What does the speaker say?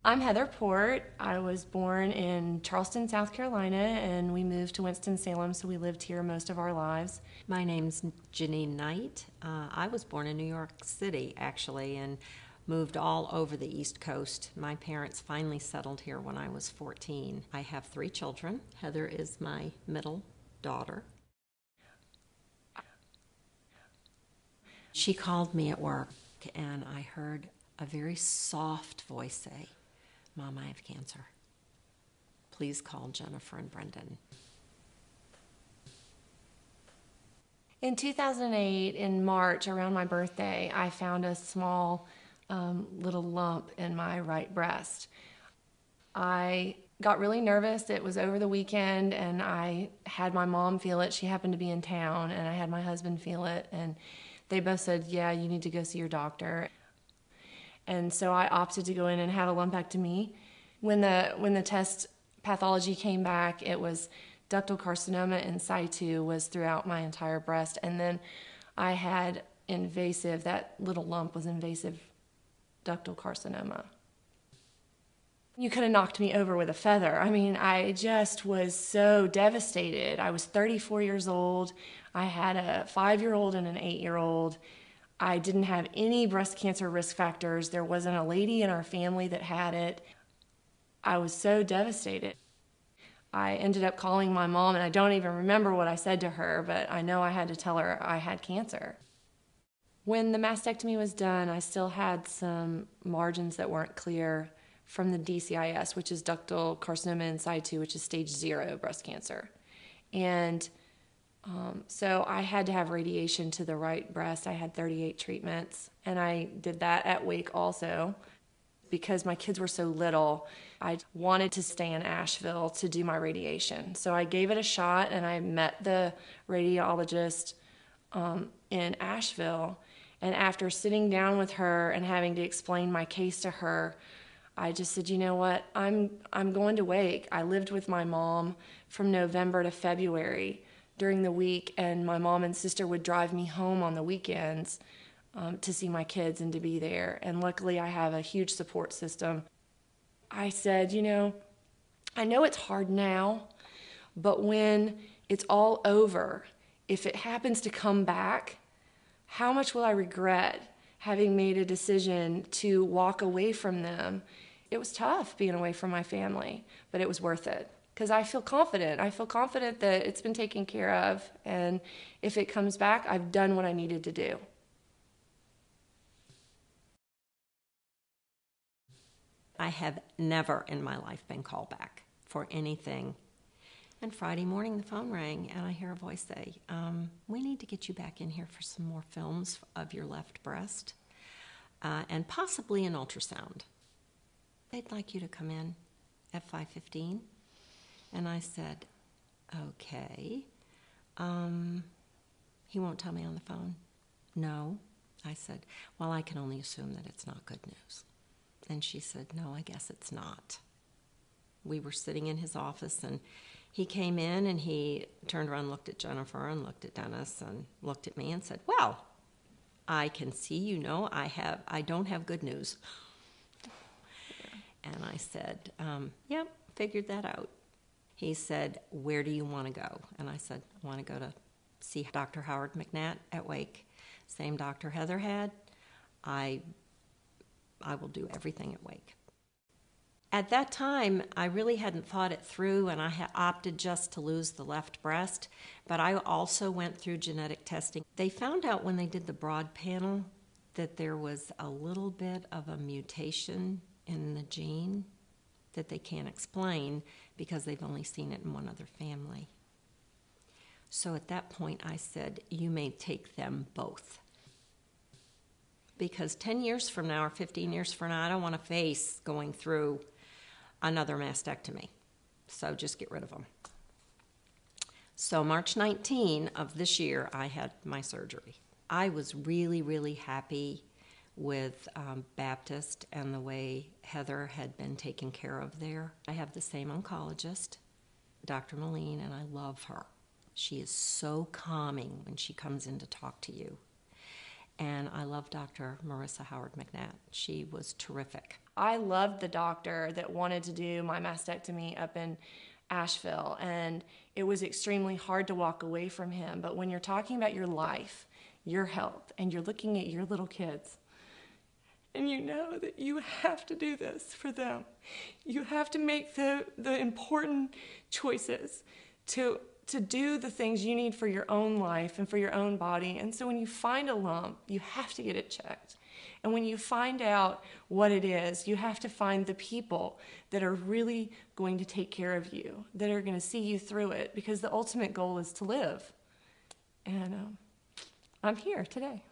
I'm Heather Port. I was born in Charleston, South Carolina, and we moved to Winston-Salem, so we lived here most of our lives. My name's Janine Knight. I was born in New York City, actually, and moved all over the East Coast. My parents finally settled here when I was 14. I have 3 children. Heather is my middle daughter. She called me at work, and I heard a very soft voice say, "Mom, I have cancer. Please call Jennifer and Brenda." In 2008, in March, around my birthday, I found a small little lump in my right breast. I got really nervous. It was over the weekend, and I had my mom feel it. She happened to be in town, and I had my husband feel it, and they both said, "Yeah, you need to go see your doctor." And so I opted to go in and have a lumpectomy. When the test pathology came back, it was ductal carcinoma in situ, was throughout my entire breast. And then I had invasive, that little lump was invasive ductal carcinoma. You could have knocked me over with a feather. I mean, I just was so devastated. I was 34 years old. I had a 5-year-old and an 8-year-old. I didn't have any breast cancer risk factors. There wasn't a lady in our family that had it. I was so devastated. I ended up calling my mom, and I don't even remember what I said to her, but I know I had to tell her I had cancer. When the mastectomy was done, I still had some margins that weren't clear from the DCIS, which is ductal carcinoma in situ, which is stage 0 breast cancer. And so I had to have radiation to the right breast. I had 38 treatments, and I did that at Wake also. Because my kids were so little, I wanted to stay in Asheville to do my radiation. So I gave it a shot, and I met the radiologist in Asheville. And after sitting down with her and having to explain my case to her, I just said, you know what, I'm going to Wake. I lived with my mom from November to February during the week, and my mom and sister would drive me home on the weekends to see my kids and to be there. And luckily I have a huge support system. I said, you know, I know it's hard now, but when it's all over, if it happens to come back, how much will I regret having made a decision to walk away from them? It was tough being away from my family, but it was worth it. Because I feel confident. I feel confident that it's been taken care of, and if it comes back, I've done what I needed to do. I have never in my life been called back for anything. And Friday morning the phone rang, and I hear a voice say, "We need to get you back in here for some more films of your left breast and possibly an ultrasound. They'd like you to come in at 5:15. And I said, "Okay." He won't tell me on the phone. "No." I said, "Well, I can only assume that it's not good news." And she said, "No, I guess it's not." We were sitting in his office, and he came in, and he turned around, looked at Jennifer and looked at Dennis and looked at me and said, "Well, I can see you know I don't have good news." And I said, "Yep, figured that out." He said, "Where do you want to go?" And I said, "I want to go to see Dr. Howard McNatt at Wake. Same doctor Heather had. I will do everything at Wake." At that time, I really hadn't thought it through, and I had opted just to lose the left breast, but I also went through genetic testing. They found out when they did the broad panel that there was a little bit of a mutation in the gene that they can't explain because they've only seen it in one other family. So at that point I said, "You may take them both." Because 10 years from now or 15 years from now, I don't want to face going through another mastectomy. So just get rid of them. So March 19 of this year, I had my surgery. I was really, really happy with Baptist and the way Heather had been taken care of there. I have the same oncologist, Dr. Moline, and I love her. She is so calming when she comes in to talk to you. And I love Dr. Marissa Howard McNatt. She was terrific. I loved the doctor that wanted to do my mastectomy up in Asheville, and it was extremely hard to walk away from him. But when you're talking about your life, your health, and you're looking at your little kids, and you know that you have to do this for them, you have to make the important choices to do the things you need for your own life and for your own body. And so when you find a lump, you have to get it checked. And when you find out what it is, you have to find the people that are really going to take care of you, that are going to see you through it, because the ultimate goal is to live. And I'm here today.